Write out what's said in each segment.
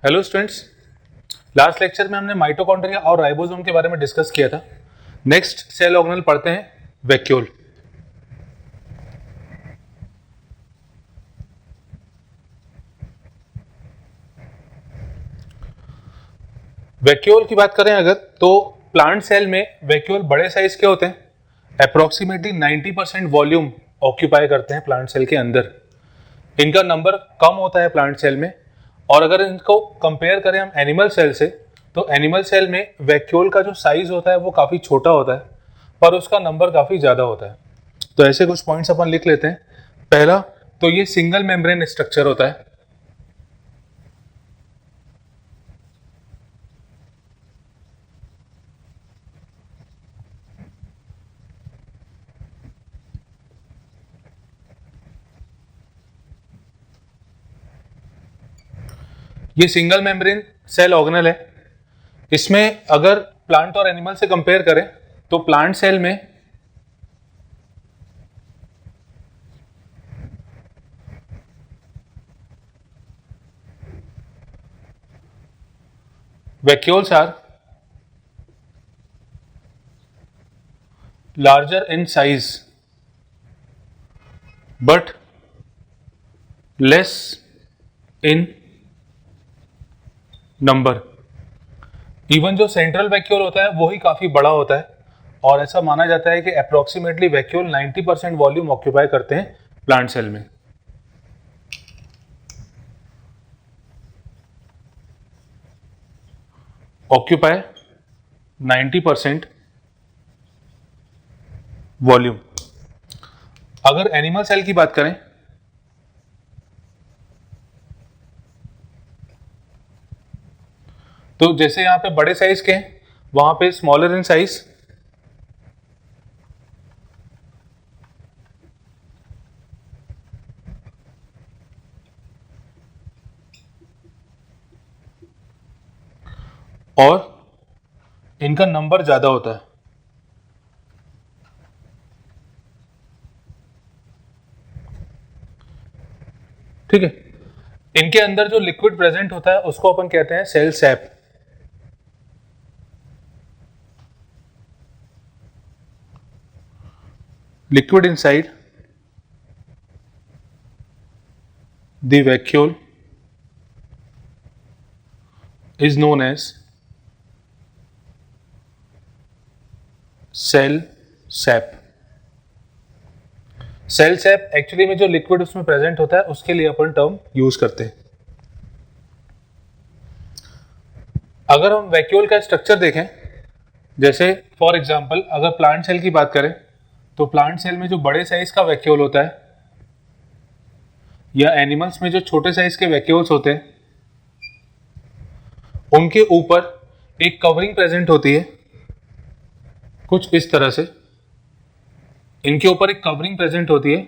Hello students, last lecture में हमने mitochondria और राइबोसोम के बारे में डिस्कस किया था। नेक्स्ट सेल ऑर्गेनेल पढ़ते हैं, वैक्यूल। वैक्यूल की बात करें अगर, तो प्लांट सेल में वैक्यूल बड़े साइज के होते हैं। अप्रोक्सीमेटली 90% वॉल्यूम ऑक्यूपाई करते हैं प्लांट सेल के अंदर। इनका नंबर कम होता है प्लांट सेल में। और अगर इनको कंपेयर करें हम एनिमल सेल से, तो एनिमल सेल में वैक्यूल का जो साइज होता है वो काफ़ी छोटा होता है, पर उसका नंबर काफ़ी ज़्यादा होता है। तो ऐसे कुछ पॉइंट्स अपन लिख लेते हैं। पहला, तो ये सिंगल मेम्ब्रेन स्ट्रक्चर होता है। ये सिंगल मेम्ब्रेन सेल ऑर्गेनेल है। इसमें अगर प्लांट और एनिमल से कंपेयर करें, तो प्लांट सेल में vacuoles are larger in size but less in number। Even जो सेंट्रल वैक्यूल होता है वो ही काफी बड़ा होता है, और ऐसा माना जाता है कि अप्रोक्सीमेटली वैक्यूल 90% वॉल्यूम ऑक्यूपाई करते हैं प्लांट सेल में। Occupy 90% volume. अगर एनिमल सेल की बात करें, तो जैसे यहां पे बड़े साइज के हैं, वहां पे स्मॉलर इन साइज। और इनका नंबर ज्यादा होता है। ठीक है। इनके अंदर जो लिक्विड प्रेजेंट होता है उसको अपन कहते हैं cell sap. Liquid inside the vacuole is known as cell sap. Cell sap actually में जो लिक्विड उसमें प्रेजेंट होता है उसके लिए अपन टर्म यूज करते हैं। अगर हम वैक्यूल का स्ट्रक्चर देखें, जैसे फॉर एग्जांपल अगर प्लांट सेल की बात करें, तो प्लांट सेल में जो बड़े साइज का वैक्यूल होता है, या एनिमल्स में जो छोटे साइज के वैक्यूल्स होते हैं, उनके ऊपर एक कवरिंग प्रेजेंट होती है कुछ इस तरह से। इनके ऊपर एक कवरिंग प्रेजेंट होती है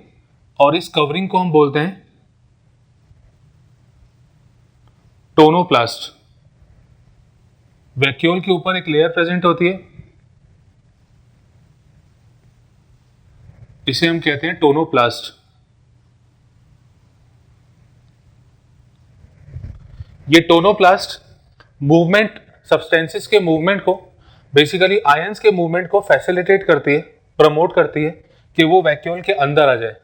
और इस कवरिंग को हम बोलते हैं टोनोप्लास्ट। वैक्यूल के ऊपर एक लेयर प्रेजेंट होती है, इसे हम कहते हैं टोनोप्लास्ट। ये टोनोप्लास्ट मूवमेंट, सब्सटेंसेस के मूवमेंट को, बेसिकली आयंस के मूवमेंट को फैसिलिटेट करती है, प्रमोट करती है कि वो वैक्यूल के अंदर आ जाए।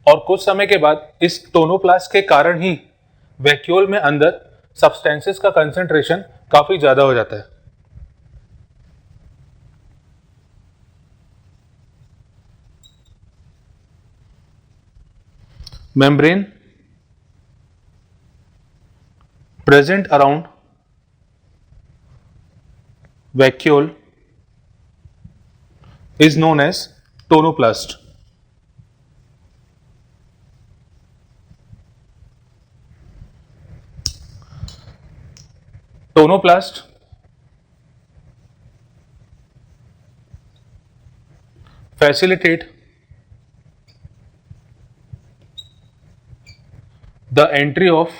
और कुछ समय के बाद इस टोनोप्लास्ट के कारण ही वैक्यूल में अंदर सब्सटेंसेस का कंसंट्रेशन काफी ज्यादा हो जाता है। Membrane present around vacuole is known as tonoplast। Tonoplast facilitate the entry of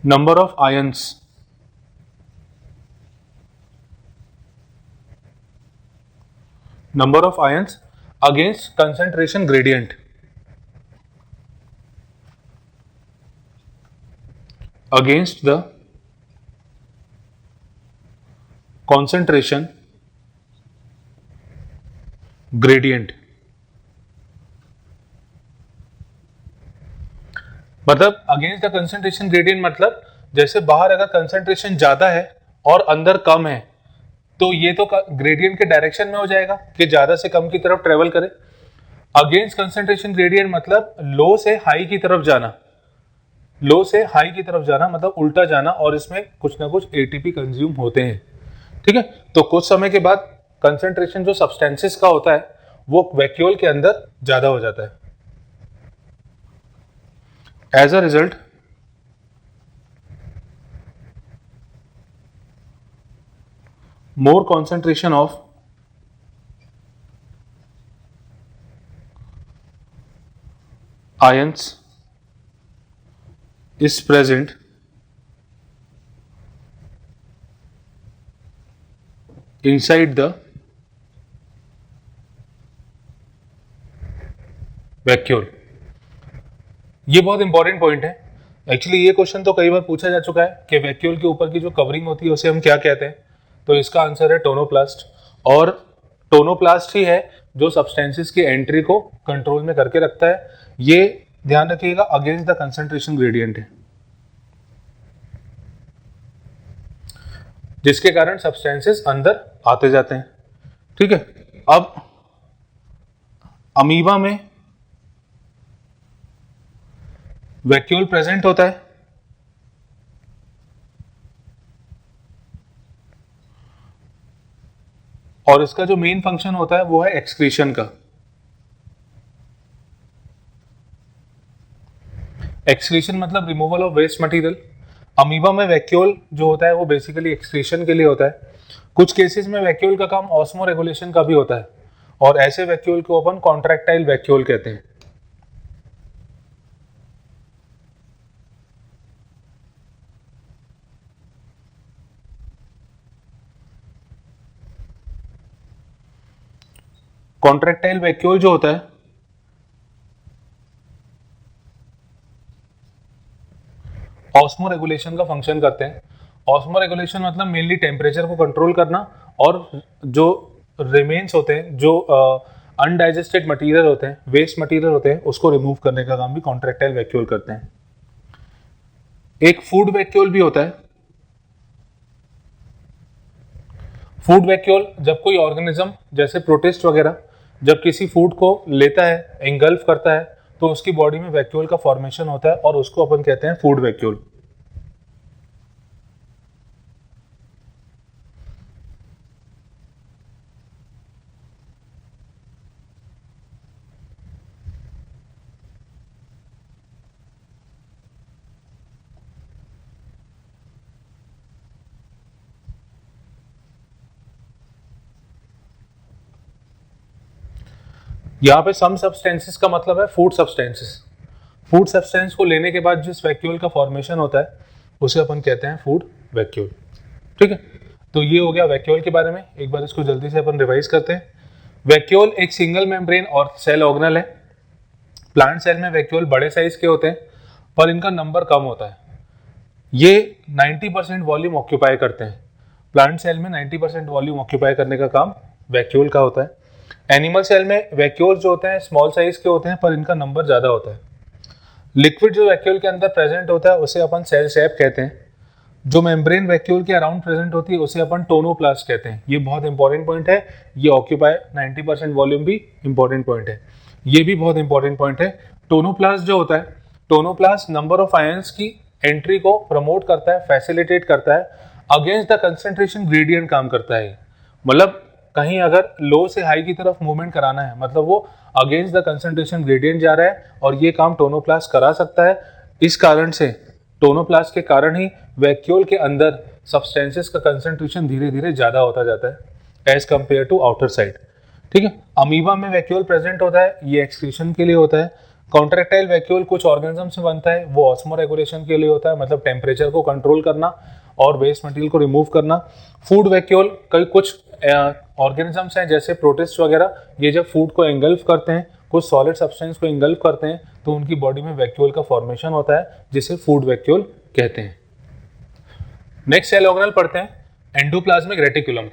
number of ions against concentration gradient। against the concentration gradient। मतलब अगेंस्ट द कंसंट्रेशन ग्रेडियंट मतलब जैसे बाहर अगर कंसंट्रेशन ज्यादा है और अंदर कम है तो ये तो ग्रेडियंट के डायरेक्शन में हो जाएगा कि ज्यादा से कम की तरफ ट्रेवल करे। अगेंस्ट कंसंट्रेशन ग्रेडियंट मतलब लो से हाई की तरफ जाना, लो से हाई की तरफ जाना मतलब उल्टा जाना, और इसमें कुछ ना कुछ एटीपी कंज्यूम होते हैं। ठीक है, तो कुछ समय के बाद कंसंट्रेशन जो सब्सटेंसेस का होता है वो वैक्यूल के अंदर ज्यादा हो जाता है। As a result more concentration of ions is present inside the vacuole. ये बहुत इंपॉर्टेंट पॉइंट है। एक्चुअली ये क्वेश्चन तो कई बार पूछा जा चुका है कि वैक्यूल के ऊपर की जो कवरिंग होती है उसे हम क्या कहते हैं, तो इसका आंसर है टोनोप्लास्ट। और टोनोप्लास्ट ही है जो सब्सटेंसेस की एंट्री को कंट्रोल में करके रखता है। ये ध्यान रखिएगा अगेंस्ट द कंसंट्रेशन ग्रेडियंट है, जिसके कारण सब्सटेंसेस अंदर आते जाते हैं। ठीक है, अब अमीबा में वैक्यूल प्रेजेंट होता है और इसका जो मेन फंक्शन होता है वो है एक्सक्रीशन का। एक्सक्रीशन मतलब removal of waste material. Amoeba में वैक्यूल जो होता है वो बेसिकली एक्सक्रीशन के लिए होता है। कुछ केसेस में वैक्यूल का काम ऑस्मो रेगुलेशन का भी होता है और ऐसे वैक्यूल को अपन कॉन्ट्रैक्टाइल वैक्यूल कहते हैं। कॉन्ट्रैक्टाइल वैक्यूल जो होता है ऑस्मो रेगुलेशन का फंक्शन करते हैं। ऑस्मो रेगुलेशन मतलब मेनली टेम्परेचर को कंट्रोल करना और जो रिमेन्स होते हैं, जो अनडाइजेस्टेड मटेरियल होते हैं, वेस्ट मटेरियल होते हैं, उसको रिमूव करने का काम भी कॉन्ट्रैक्टाइल वैक्यूल करते हैं। एक फूड वैक्यूल भी होता है। फूड वैक्यूल जब कोई ऑर्गेनिज्म जैसे प्रोटिस्ट वगैरह जब किसी फूड को लेता है, एंगल्फ करता है, तो उसकी बॉडी में वैक्यूल का फॉर्मेशन होता है और उसको अपन कहते हैं फूड वैक्यूल। यहाँ पे सम सब्सटेंसेस का मतलब है फूड सब्सटेंसेस। फूड सब्सटेंस को लेने के बाद जिस वैक्यूल का फॉर्मेशन होता है उसे अपन कहते हैं फूड वैक्यूल। ठीक है, तो ये हो गया वैक्यूल के बारे में। एक बार इसको जल्दी से अपन रिवाइज करते हैं। वैक्यूल एक सिंगल मेम्ब्रेन और सेल ऑर्गेनल है। प्लांट सेल में वैक्यूल बड़े साइज के होते हैं पर इनका नंबर कम होता है। ये 90% वॉल्यूम ऑक्यूपाई करते हैं। प्लांट सेल में 90% वॉल्यूम ऑक्यूपाई करने का काम वैक्यूल का होता है। एनिमल सेल में वैक्यूल जो होते हैं स्मॉल साइज के होते हैं पर इनका नंबर ज्यादा होता है। लिक्विड जो वैक्यूल के अंदर प्रेजेंट होता है उसे अपन सेल सैप कहते हैं। जो मेम्ब्रेन वैक्यूल के अराउंड प्रेजेंट होती है उसे अपन टोनोप्लास्ट कहते हैं। ये बहुत इंपॉर्टेंट पॉइंट है। ये ऑक्यूपाई 90% वॉल्यूम भी इंपॉर्टेंट पॉइंट है। ये भी बहुत इंपॉर्टेंट पॉइंट है। टोनोप्लास्ट जो होता है, टोनोप्लास्ट नंबर ऑफ आयंस की एंट्री को प्रमोट करता है, फैसिलिटेट करता है। अगेंस्ट द कंसंट्रेशन ग्रेडियंट काम करता है। मतलब कहीं अगर लो से हाई की तरफ मूवमेंट कराना है मतलब वो अगेंस्ट द कंसंट्रेशन ग्रेडियंट जा रहा है और ये काम टोनोप्लास्ट करा सकता है। इस कारण से टोनोप्लास्ट के कारण ही वैक्यूल के अंदर सब्सटेंसेस का कंसंट्रेशन धीरे धीरे ज्यादा होता जाता है as compare to outer side. ठीक है, अमीबा में वैक्यूल प्रेजेंट होता है, ये एक्सक्रीशन के लिए होता है। कॉन्ट्रैक्टाइल वैक्यूल कुछ ऑर्गेनिज्म से बनता है, वो ऑस्मो रेगुलेशन के लिए होता है, मतलब टेम्परेचर को कंट्रोल करना और वेस्ट मटेरियल को रिमूव करना। फूड वैक्यूल कई कुछ ऑर्गेनिजम्स हैं जैसे प्रोटिस्ट वगैरह, ये जब फूड को एंगल्फ करते हैं, कुछ सॉलिड सब्सटेंस को एंगल्फ करते हैं तो उनकी बॉडी में वैक्यूल का फॉर्मेशन होता है जिसे फूड वैक्यूल कहते हैं। नेक्स्ट सेल ऑर्गेनल पढ़ते हैं एंडोप्लाज्मिक रेटिकुलम।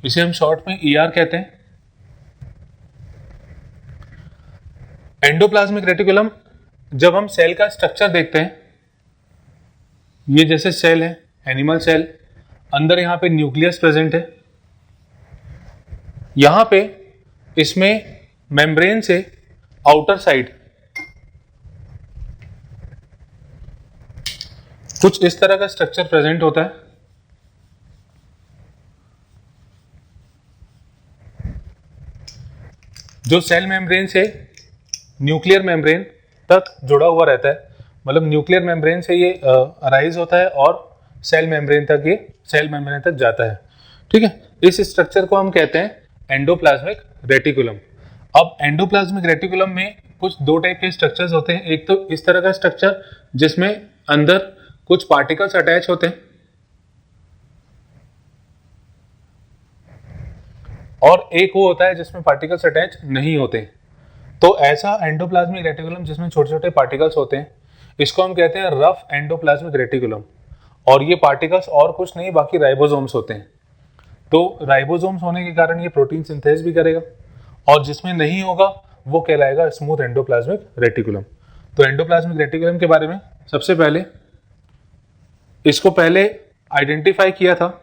इसे हम शॉर्ट में ईआर कहते हैं। एंडोप्लाज्मिक रेटिकुलम, जब हम सेल का स्ट्रक्चर देखते हैं, ये जैसे सेल है, एनिमल सेल, अंदर यहां पे न्यूक्लियस प्रेजेंट है, यहां पे इसमें मेम्ब्रेन से आउटर साइड कुछ इस तरह का स्ट्रक्चर प्रेजेंट होता है। जो सेल मेम्ब्रेन से न्यूक्लियर मेम्ब्रेन तक जुड़ा हुआ रहता है, मतलब न्यूक्लियर मेम्ब्रेन से ये अराइज होता है और सेल मेम्ब्रेन तक जाता है। ठीक है, इस स्ट्रक्चर को हम कहते हैं एंडोप्लाज्मिक रेटिकुलम। अब एंडोप्लाज्मिक रेटिकुलम में कुछ दो टाइप के स्ट्रक्चर्स होते हैं। एक तो इस तरह का स्ट्रक्चर जिसमें अंदर कुछ पार्टिकल्स अटैच होते हैं, और एक वो होता है जिसमें पार्टिकल्स अटैच नहीं होते। तो ऐसा एंडोप्लाज्मिक रेटिकुलम जिसमें छोटे छोटे पार्टिकल्स होते हैं, इसको हम कहते हैं रफ एंडोप्लाज्मिक रेटिकुलम। और ये पार्टिकल्स और कुछ नहीं, बाकी राइबोसोम्स होते हैं। तो राइबोसोम्स होने के कारण ये प्रोटीन सिंथेसिस भी करेगा, और जिसमें नहीं होगा वो कहलाएगा स्मूथ एंडोप्लाज्मिक रेटिकुलम। तो एंडोप्लाज्मिक रेटिकुलम के बारे में सबसे पहले इसको आइडेंटिफाई किया था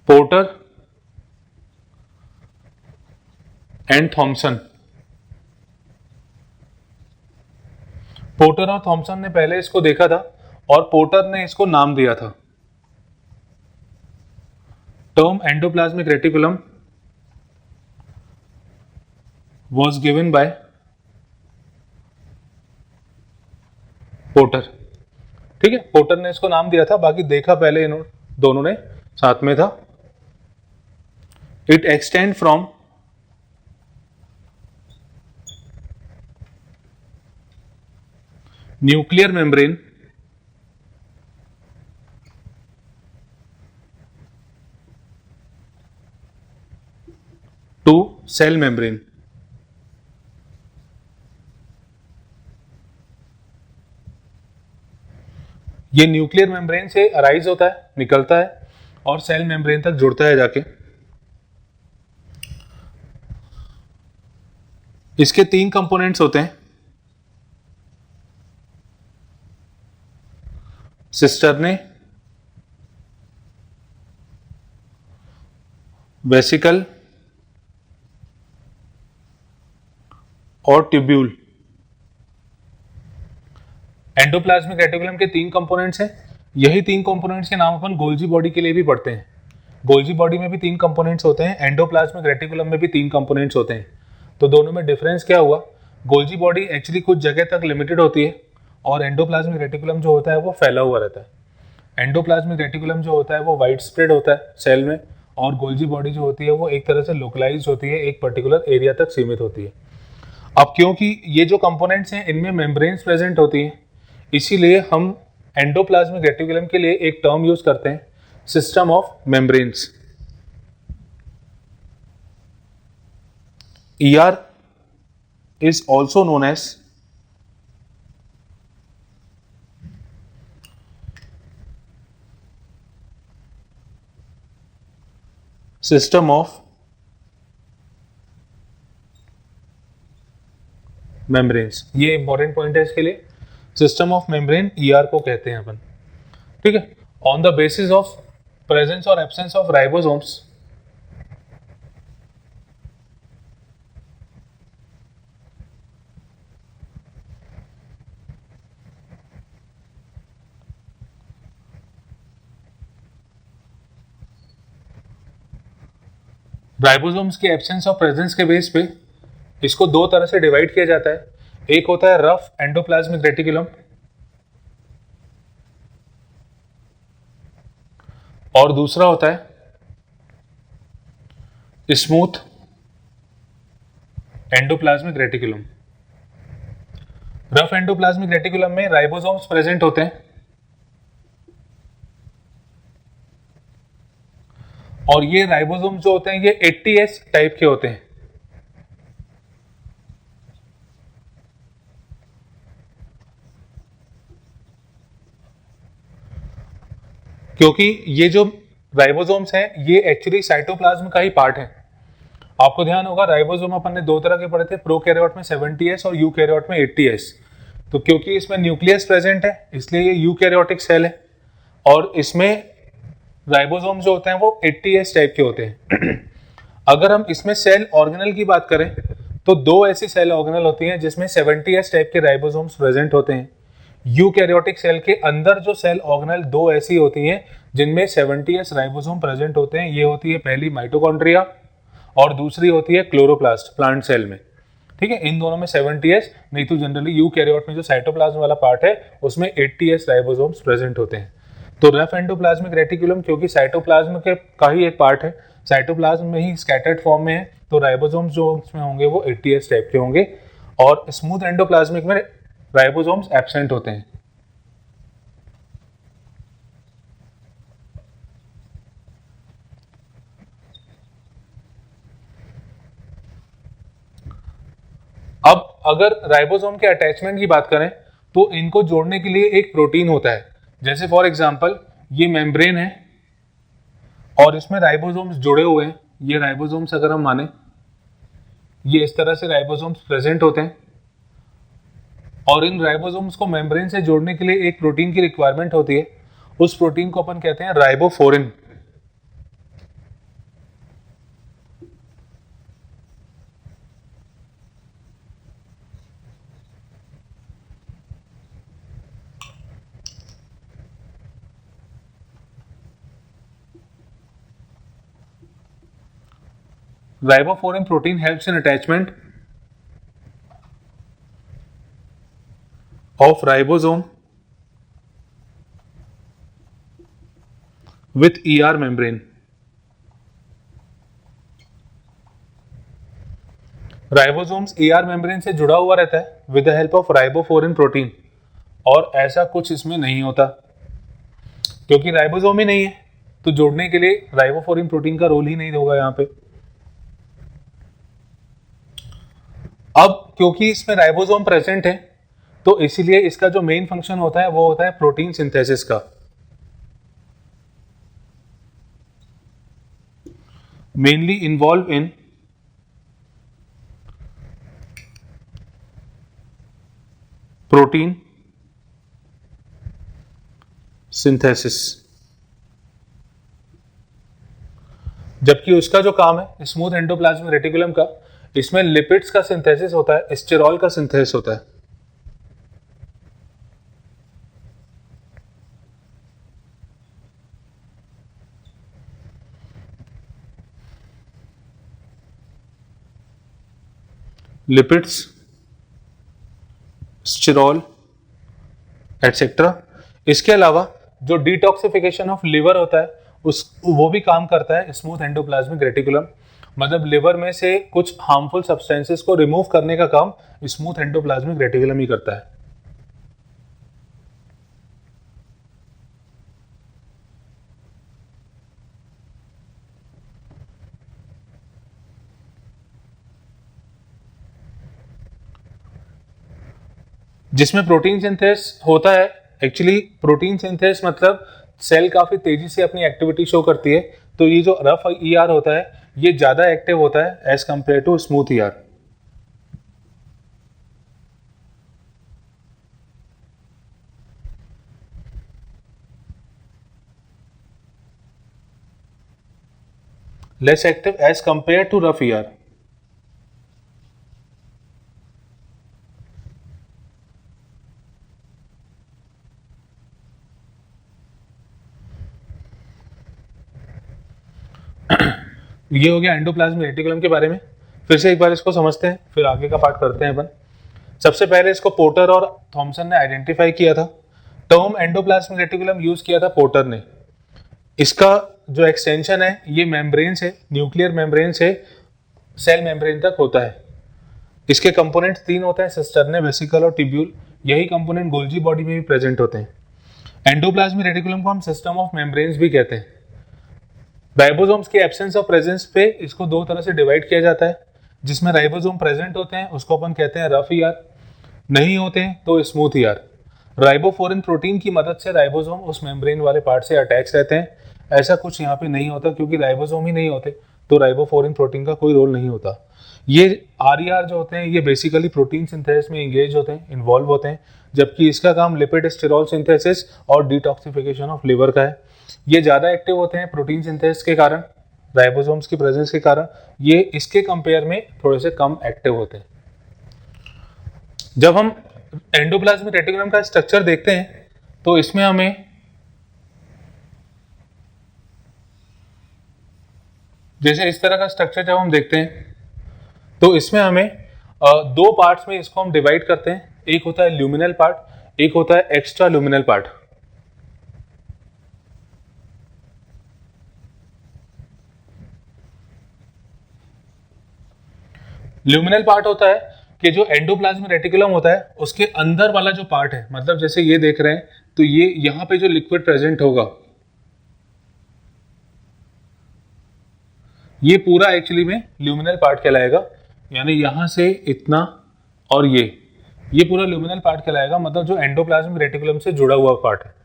पोर्टर एंड थॉमसन। पोर्टर और थॉमसन ने पहले इसको देखा था, और पोर्टर ने इसको नाम दिया था। Term endoplasmic reticulum was given by porter. ठीक है, पोर्टर ने इसको नाम दिया था, बाकी देखा पहले इन दोनों ने साथ में था। It extend from nuclear membrane to cell membrane. ये न्यूक्लियर मेम्ब्रेन से अराइज होता है, निकलता है, और सेल मेम्ब्रेन तक जुड़ता है जाके। इसके 3 कंपोनेंट्स होते हैं, सिस्टर्ने, वेसिकल और ट्यूब्यूल। एंडोप्लाज्मिक रेटिकुलम के 3 कंपोनेंट्स हैं। यही 3 कंपोनेंट्स के नाम अपन गोल्जी बॉडी के लिए भी पढ़ते हैं। गोल्जी बॉडी में भी 3 कंपोनेंट्स होते हैं, एंडोप्लाज्मिक रेटिकुलम में भी 3 कंपोनेंट्स होते हैं। तो दोनों में डिफरेंस क्या हुआ? गोल्जी बॉडी एक्चुअली कुछ जगह तक लिमिटेड होती है, और एंडोप्लाज्मिक रेटिकुलम जो होता है वो फैला हुआ रहता है। एंडोप्लाज्मिक रेटिकुलम जो होता है वो वाइड स्प्रेड होता है सेल में, और गोल्जी बॉडी जो होती है वो एक तरह से लोकलाइज होती है, एक पर्टिकुलर एरिया तक सीमित होती है। अब क्योंकि ये जो कंपोनेंट्स हैं इनमें मेम्ब्रेन्स प्रेजेंट होती हैं, इसीलिए हम एंडोप्लाज्मिक रेटिकुलम के लिए एक टर्म यूज करते हैं, system of membranes. ER is also known as system of membranes। ये इंपॉर्टेंट पॉइंट है इसके लिए, सिस्टम ऑफ मेम्ब्रेन ER को कहते हैं अपन। ठीक है, on the basis of presence और एब्सेंस ऑफ राइबोसोम्स, राइबोसोम्स के एब्सेंस और प्रेजेंस के बेस पे इसको 2 तरह से डिवाइड किया जाता है। एक होता है रफ एंडोप्लाज्मिक रेटिकुलम, और दूसरा होता है smooth endoplasmic reticulum. Rough endoplasmic reticulum में राइबोसोम्स प्रेजेंट होते हैं और ये राइबोसोम्स जो होते हैं ये 80S टाइप के होते हैं। क्योंकि ये जो राइबोसोम्स हैं ये एक्चुअली साइटोप्लाज्म का ही पार्ट है। आपको ध्यान होगा राइबोसोम अपन ने दो तरह के पढ़े थे, प्रोकैरियोट में 70S और यूकैरियोट में 80S। तो क्योंकि इसमें न्यूक्लियस प्रेजेंट है इसलिए ये यूकैरियोटिक सेल है और इसमें राइबोसोम जो होते हैं वो 80S टाइप के होते हैं। अगर हम इसमें सेल ऑर्गेनल की बात करें तो दो ऐसी सेल ऑर्गेनल होती हैं जिसमें 70S टाइप के राइबोसोम्स प्रेजेंट होते हैं। यूकैरियोटिक सेल के अंदर जो सेल ऑर्गेनल दो ऐसी होती हैं जिनमें 70S राइबोसोम प्रेजेंट होते हैं। ये होती है पहली माइटोकॉन्ड्रिया और दूसरी होती है क्लोरोप्लास्ट प्लांट सेल में। ठीक है, इन दोनों में 70S, नहीं तो जनरली यूकैरियोट में जो साइटोप्लाज्म वाला पार्ट है उसमें 80S राइबोसोम्स प्रेजेंट होते हैं। तो रफ एंडोप्लाज्मिक रेटिकुलम क्योंकि साइटोप्लाज्म के का ही एक पार्ट है, साइटोप्लाज्म में ही स्कैटर्ड फॉर्म में है, तो राइबोसोम्स जो उसमें होंगे वो 80S टाइप के होंगे और स्मूथ एंडोप्लाज्मिक में राइबोसोम्स एब्सेंट होते हैं। अब अगर राइबोसोम के अटैचमेंट की बात करें तो इनको जोड़ने के लिए एक प्रोटीन होता है। जैसे फॉर एग्जांपल ये मेम्ब्रेन है और इसमें राइबोसोम्स जुड़े हुए हैं। ये राइबोसोम्स अगर हम माने, ये इस तरह से राइबोसोम्स प्रेजेंट होते हैं और इन राइबोसोम्स को मेम्ब्रेन से जोड़ने के लिए एक प्रोटीन की रिक्वायरमेंट होती है। उस प्रोटीन को अपन कहते हैं ribophorin. Riboforin protein helps in attachment of ribosome with ER membrane. Ribosomes ER membrane से जुड़ा हुआ रहता है with the help of ribophorin protein, और ऐसा कुछ इसमें नहीं होता क्योंकि राइबोसोम ही नहीं है तो जोड़ने के लिए राइबोफोरिन प्रोटीन का रोल ही नहीं होगा यहाँ पे। अब क्योंकि इसमें राइबोसोम प्रेजेंट है तो इसीलिए इसका जो मेन फंक्शन होता है वो होता है प्रोटीन सिंथेसिस का। Mainly involve in protein synthesis, जबकि उसका जो काम है स्मूथ एंडोप्लाज्मिक रेटिकुलम का, इसमें लिपिड्स का सिंथेसिस होता है, स्टेरॉल का सिंथेसिस होता है। Lipids, sterol etcetera. इसके अलावा जो डिटॉक्सिफिकेशन ऑफ लिवर होता है उस वो भी काम करता है स्मूथ एंडोप्लाज्मिक रेटिकुलम। मतलब लिवर में से कुछ हार्मफुल सब्सटेंसेस को रिमूव करने का काम स्मूथ एंडोप्लाज्मिक रेटिकुलम ही करता है। जिसमें प्रोटीन सिंथेसिस होता है, एक्चुअली प्रोटीन सिंथेसिस मतलब सेल काफी तेजी से अपनी एक्टिविटी शो करती है, तो ये जो रफ ईआर होता है ये ज्यादा एक्टिव होता है as compare to smooth ER. Less active as compare to rough ER. ये हो गया एंडोप्लाज्मिक रेटिकुलम के बारे में। फिर से एक बार इसको समझते हैं, फिर आगे का पार्ट करते हैं अपन। सबसे पहले इसको पोर्टर और थॉमसन ने आइडेंटिफाई किया था। टर्म एंडोप्लाज्मिक रेटिकुलम यूज किया था पोर्टर ने। इसका जो एक्सटेंशन है ये मेम्ब्रेन से, न्यूक्लियर मेम्ब्रेन से सेल मेम्ब्रेन तक होता है। इसके कंपोनेंट्स 3 होते हैं, सिस्टर्ने, वेसिकल और टिब्यूल। यही कंपोनेंट गोल्जी बॉडी में भी प्रेजेंट होते हैं। एंडोप्लाज्मिक रेटिकुलम को हम सिस्टम ऑफ मेम्ब्रेन्स भी कहते हैं। राइबोसोम्स की एब्सेंस और प्रेजेंस पे इसको दो तरह से डिवाइड किया जाता है। जिसमें राइबोसोम प्रेजेंट होते हैं उसको अपन कहते हैं रफ ईआर, नहीं होते हैं तो स्मूथ ईआर। राइबोफोरिन प्रोटीन की मदद से राइबोसोम उस मेम्ब्रेन वाले पार्ट से अटैच रहते हैं। ऐसा कुछ यहाँ पे नहीं होता, क्योंकि राइबोसोम ही नहीं होते तो राइबोफोरिन प्रोटीन का कोई रोल नहीं होता। ये आरईआर जो होते हैं ये बेसिकली प्रोटीन सिंथेसिस में इंगेज होते हैं, इन्वॉल्व होते हैं, जबकि इसका काम लिपिड स्टेरॉल सिंथेसिस और डिटॉक्सिफिकेशन ऑफ लिवर का है। ये ज़्यादा एक्टिव होते हैं प्रोटीन सिंथेसिस के कारण, राइबोसोम्स की प्रेजेंस के कारण। ये इसके कंपेयर में थोड़े से कम एक्टिव होते हैं। जब हम एंडोप्लाज्मिक रेटिकुलम का स्ट्रक्चर देखते हैं तो इसमें हमें जैसे इस तरह का स्ट्रक्चर जब हम देखते हैं तो इसमें हमें दो पार्ट्स में इसको हम डिवाइड करते हैं। एक होता है ल्यूमिनल पार्ट, एक होता है extra luminal part. Luminal part होता है कि जो एंडोप्लाज्मिक रेटिकुलम होता है उसके अंदर वाला जो पार्ट है, मतलब जैसे ये देख रहे हैं तो ये यहां पे जो लिक्विड प्रेजेंट होगा ये पूरा एक्चुअली में ल्यूमिनल पार्ट कहलाएगा। यानी यहां से इतना और ये पूरा ल्यूमिनल पार्ट कहलाएगा, मतलब जो एंडोप्लाज्मिक रेटिकुलम से जुड़ा हुआ पार्ट है।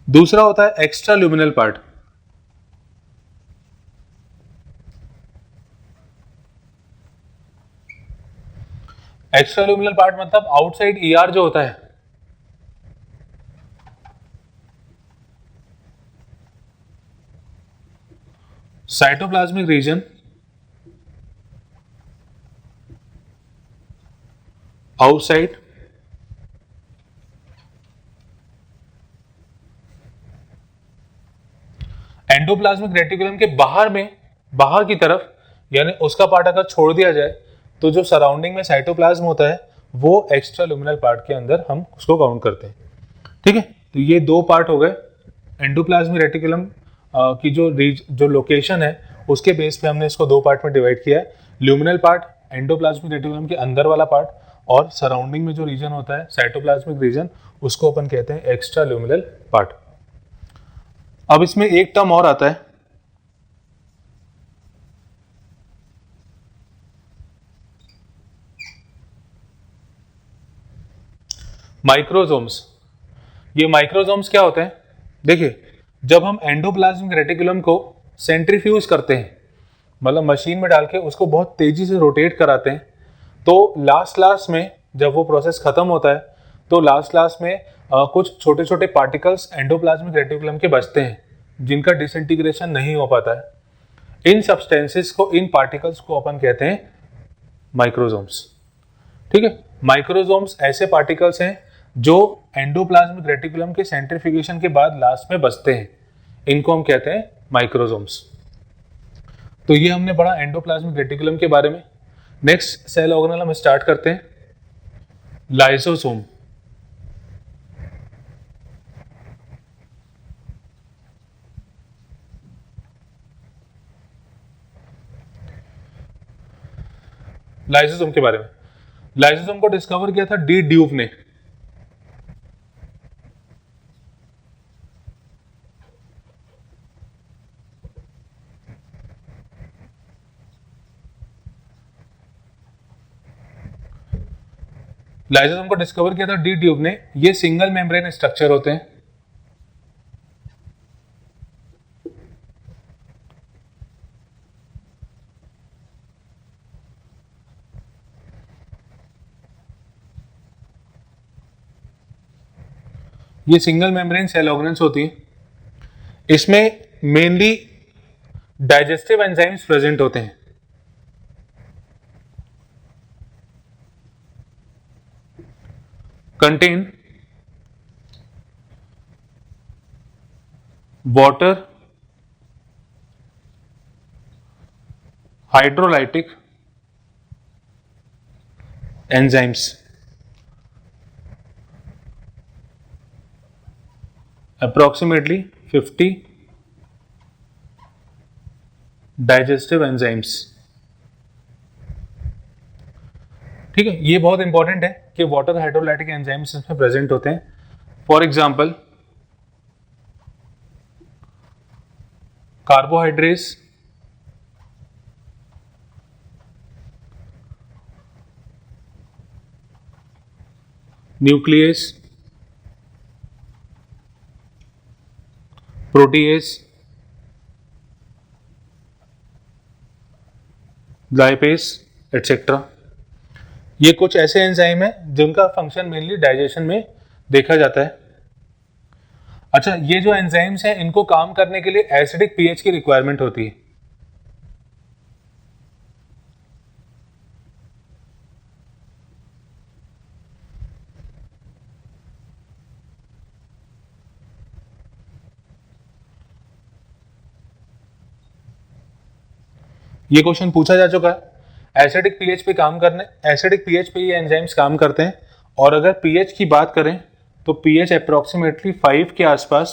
दूसरा होता है extra luminal part. Extra luminal part मतलब आउटसाइड ईआर जो होता है, cytoplasmic region, outside endoplasmic reticulum के बाहर में, बाहर की तरफ, यानी उसका पार्ट अगर छोड़ दिया जाए तो जो सराउंडिंग में साइटोप्लाज्म होता है वो एक्स्ट्रा ल्यूमिनल पार्ट के अंदर हम उसको काउंट करते हैं। ठीक है, तो ये दो पार्ट हो गए। एंडोप्लाज्मिक रेटिकुलम की जो लोकेशन है उसके बेस पे हमने इसको दो पार्ट में डिवाइड किया है। ल्यूमिनल पार्ट एंडोप्लाज्मिक रेटिकुलम के अंदर वाला पार्ट, और सराउंडिंग में जो रीजन होता है साइटोप्लाज्मिक रीजन, उसको अपन कहते हैं एक्स्ट्रा ल्यूमिनल पार्ट। अब इसमें एक टर्म और आता है, माइक्रोसोम्स। ये माइक्रोसोम्स क्या होते हैं? देखिए, जब हम एंडोप्लाज्मिक रेटिकुलम को सेंट्रीफ्यूज करते हैं, मतलब मशीन में डाल के उसको बहुत तेजी से रोटेट कराते हैं, तो लास्ट में जब वो प्रोसेस खत्म होता है तो लास्ट में कुछ छोटे छोटे पार्टिकल्स एंडोप्लाज्मिक रेटिकुलम के बचते हैं जिनका डिसइंटीग्रेशन नहीं हो पाता है। इन सब्सटेंसेस को, इन पार्टिकल्स को अपन कहते हैं माइक्रोसोम्स। ठीक है, माइक्रोसोम्स ऐसे पार्टिकल्स हैं जो एंडोप्लाज्मिक रेटिकुलम के सेंट्रीफ्यूगेशन के बाद लास्ट में बचते हैं, इनको हम कहते हैं माइक्रोसोम्स। तो ये हमने पढ़ा एंडोप्लाज्मिक रेटिकुलम के बारे में। नेक्स्ट सेल ऑर्गेनेल हम स्टार्ट करते हैं, लाइसोसोम। लाइसोसोम के बारे में, लाइसोसोम को डिस्कवर किया था डी ड्यूक ने। लाइसोसोम को डिस्कवर किया था डी ड्यूक ने। ये सिंगल मेम्ब्रेन स्ट्रक्चर होते हैं। ये सिंगल मेम्ब्रेन सेल ऑर्गेनेल्स होती है। इसमें मेनली डाइजेस्टिव एंजाइम्स प्रेजेंट होते हैं। Contain water, hydrolytic enzymes. Approximately 50 digestive enzymes. ठीक है, ये बहुत इंपॉर्टेंट है कि वाटर हाइड्रोलाइटिक एंजाइम्स इसमें प्रेजेंट होते हैं। For example carbohydrates, nucleus, protease, lipase etcetera. ये कुछ ऐसे एंजाइम हैं जिनका फंक्शन मेनली डाइजेशन में देखा जाता है। अच्छा, ये जो एंजाइम्स हैं इनको काम करने के लिए एसिडिक पीएच की रिक्वायरमेंट होती है। ये क्वेश्चन पूछा जा चुका है। एसिडिक पीएच पे काम करने, एसिडिक पीएच पे ये एंजाइम्स काम करते हैं। और अगर पीएच की बात करें तो पीएच अप्रोक्सीमेटली 5 के आसपास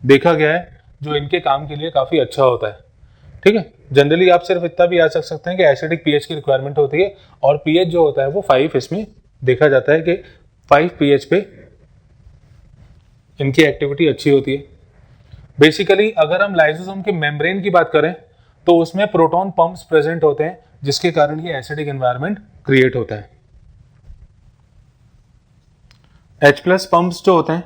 देखा गया है, जो इनके काम के लिए काफी अच्छा होता है। ठीक है, जनरली आप सिर्फ इतना भी याद रख सकते हैं कि एसिडिक पीएच की रिक्वायरमेंट होती है और पीएच जो होता है वो 5, इसमें देखा जाता है कि 5 पीएच पे इनकी एक्टिविटी अच्छी होती है। बेसिकली अगर हम लाइसोसोम के मेम्ब्रेन की बात करें तो उसमें प्रोटॉन पंप्स प्रेजेंट होते हैं, जिसके कारण ये एसिडिक एनवायरनमेंट क्रिएट होता है। H+ पंप्स जो होते हैं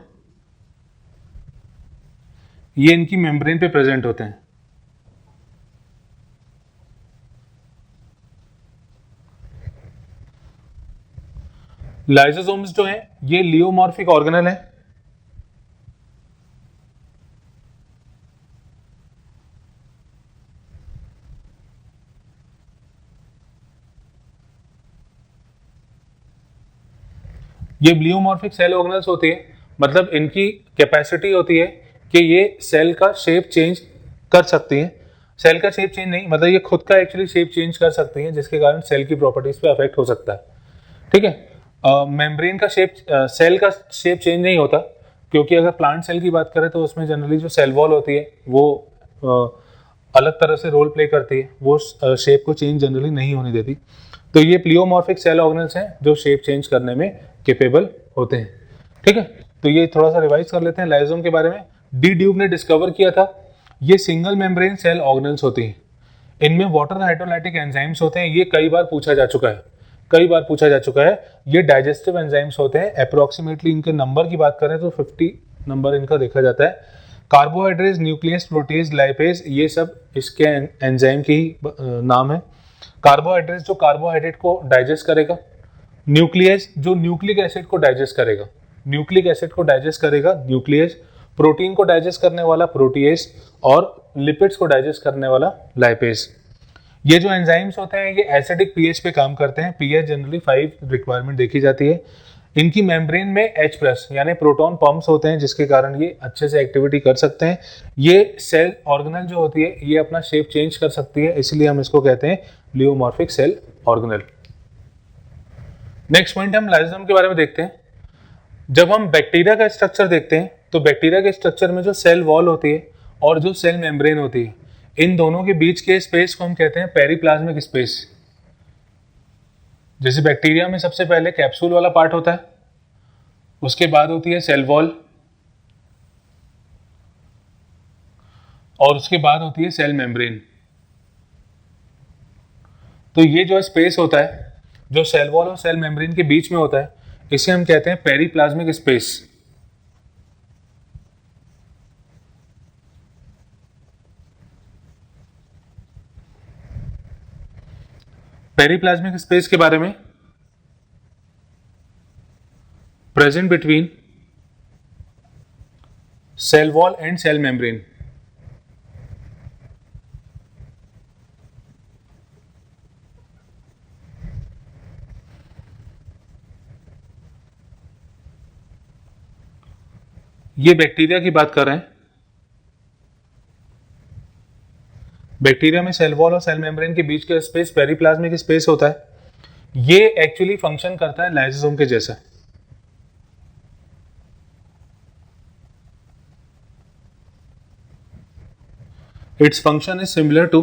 ये इनकी मेम्ब्रेन पे प्रेजेंट होते हैं। लाइसोसोम्स जो हैं ये लियोमॉर्फिक ऑर्गेनेल हैं। ये लियोमॉर्फिक सेल ऑर्गेनेल्स होती है, मतलब इनकी कैपेसिटी होती है कि ये सेल का शेप चेंज कर सकती हैं। सेल का शेप चेंज नहीं, मतलब ये खुद का एक्चुअली शेप चेंज कर सकती हैं, जिसके कारण सेल की प्रॉपर्टीज पे अफेक्ट हो सकता है। ठीक है, मेम्ब्रेन का शेप, सेल का शेप चेंज नहीं होता, क्योंकि अगर प्लांट सेल की बात करें तो उसमें जनरली जो सेल वॉल होती है वो अलग तरह से रोल प्ले करती है, वो शेप को चेंज जनरली नहीं होने देती। तो ये प्लियोमॉर्फिक सेल ऑर्गेनल्स हैं जो शेप चेंज करने में केपेबल होते हैं। ठीक है, तो ये थोड़ा सा रिवाइज कर लेते हैं लाइसोसोम के बारे में। डी ड्यूक ने डिस्कवर किया था, ये सिंगल मेम्ब्रेन सेल ऑर्गेनल्स होती हैं। इनमें वाटर हाइड्रोलाइटिक एंजाइम्स होते हैं। ये कई बार पूछा जा चुका है, कई बार पूछा जा चुका है। ये डाइजेस्टिव एंजाइम्स होते हैं। अप्रोक्सीमेटली इनके नंबर की बात करें तो 50 नंबर इनका देखा जाता है। कार्बोहाइड्रेट्स, न्यूक्लियस, प्रोटीज, लाइपेज, ये सब इसके एंजाइम के ही नाम है। कार्बोहाइड्रेट्स जो कार्बोहाइड्रेट को डाइजेस्ट करेगा, न्यूक्लियस जो न्यूक्लिक एसिड को डाइजेस्ट करेगा, न्यूक्लिक एसिड को डाइजेस्ट करेगा न्यूक्लियस, प्रोटीन को डाइजेस्ट करने वाला प्रोटीएस, और लिपिड्स को डाइजेस्ट करने वाला लाइपेज। ये जो एंजाइम्स होते हैं ये एसिडिक पीएच पे काम करते हैं। पीएच जनरली 5 रिक्वायरमेंट देखी जाती है। इनकी मेम्ब्रेन में H+ यानी प्रोटॉन पंप्स होते हैं, जिसके कारण ये अच्छे से एक्टिविटी कर सकते हैं। ये सेल ऑर्गेनल जो होती है ये अपना शेप चेंज कर सकती है, इसलिए हम इसको कहते हैं लियोमॉर्फिक सेल ऑर्गेनल। नेक्स्ट पॉइंट हम लाइसोसोम के बारे में देखते हैं। जब हम बैक्टीरिया का स्ट्रक्चर देखते हैं तो बैक्टीरिया के स्ट्रक्चर में जो सेल वॉल होती है और जो सेल मेम्ब्रेन होती है, इन दोनों के बीच के स्पेस को हम कहते हैं पेरिप्लाज्मिक स्पेस। जैसे बैक्टीरिया में सबसे पहले कैप्सूल वाला पार्ट होता है, उसके बाद होती है सेल वॉल, और उसके बाद होती है सेल मेम्ब्रेन। तो ये जो स्पेस होता है जो सेल वॉल और सेल मेम्ब्रेन के बीच में होता है, इसे हम कहते हैं पेरिप्लाज्मिक स्पेस। पेरिप्लाज्मिक स्पेस के बारे में, present between cell wall and cell membrane. ये बैक्टीरिया की बात कर रहे हैं। बैक्टीरिया में सेल वॉल और सेल मेम्ब्रेन के बीच का स्पेस पेरिप्लाज्मिक स्पेस होता है। ये एक्चुअली फंक्शन करता है लाइसोसोम के जैसा। Its function is similar to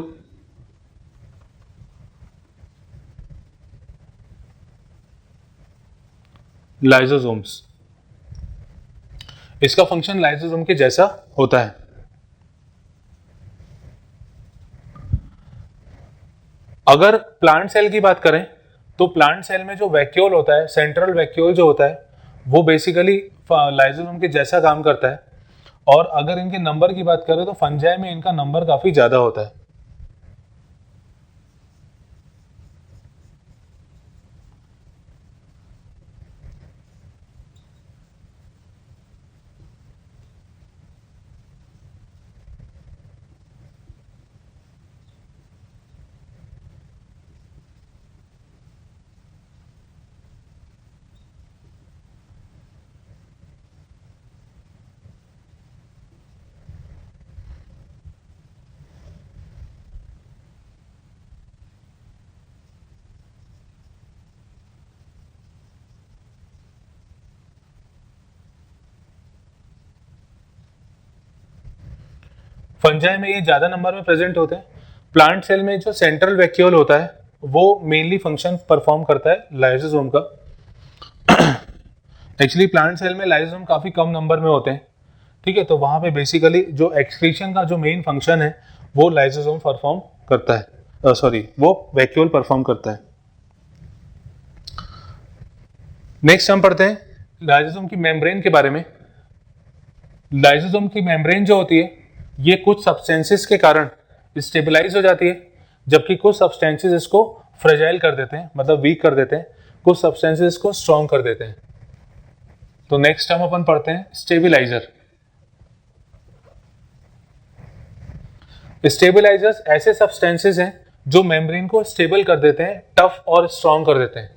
lysosomes. इसका फंक्शन लाइसोसोम के जैसा होता है। अगर प्लांट सेल की बात करें तो प्लांट सेल में जो वैक्यूल होता है, सेंट्रल वैक्यूल जो होता है, वो बेसिकली लाइसोसोम के जैसा काम करता है। और अगर इनके नंबर की बात करें तो फंजाई में इनका नंबर काफी ज्यादा होता है। फंजाई में ये ज्यादा नंबर में प्रेजेंट होते हैं। प्लांट सेल में जो सेंट्रल वैक्यूल होता है वो मेनली फंक्शन परफॉर्म करता है लाइसोसोम का। एक्चुअली प्लांट सेल में लाइसोसोम काफी कम नंबर में होते हैं, ठीक है। तो वहां पे बेसिकली जो एक्सक्रीशन का जो मेन फंक्शन है वो लाइसोसोम परफॉर्म करता है, वो वैक्यूल परफॉर्म करता है। नेक्स्ट हम पढ़ते हैं लाइसोसोम की मेम्ब्रेन के बारे में। लाइसोसोम की मेम्ब्रेन जो होती है ये कुछ सब्सटेंसेस के कारण स्टेबलाइज हो जाती है, जबकि कुछ सब्सटेंसेस इसको फ्रेजाइल कर देते हैं, मतलब वीक कर देते हैं। कुछ सब्सटेंसेस इसको स्ट्रॉन्ग कर देते हैं। तो नेक्स्ट हम अपन पढ़ते हैं स्टेबिलाईजर। स्टेबिलाईजर्स ऐसे सब्सटेंसेस हैं जो मेम्ब्रेन को स्टेबल कर देते हैं, टफ और स्ट्रॉन्ग कर देते हैं।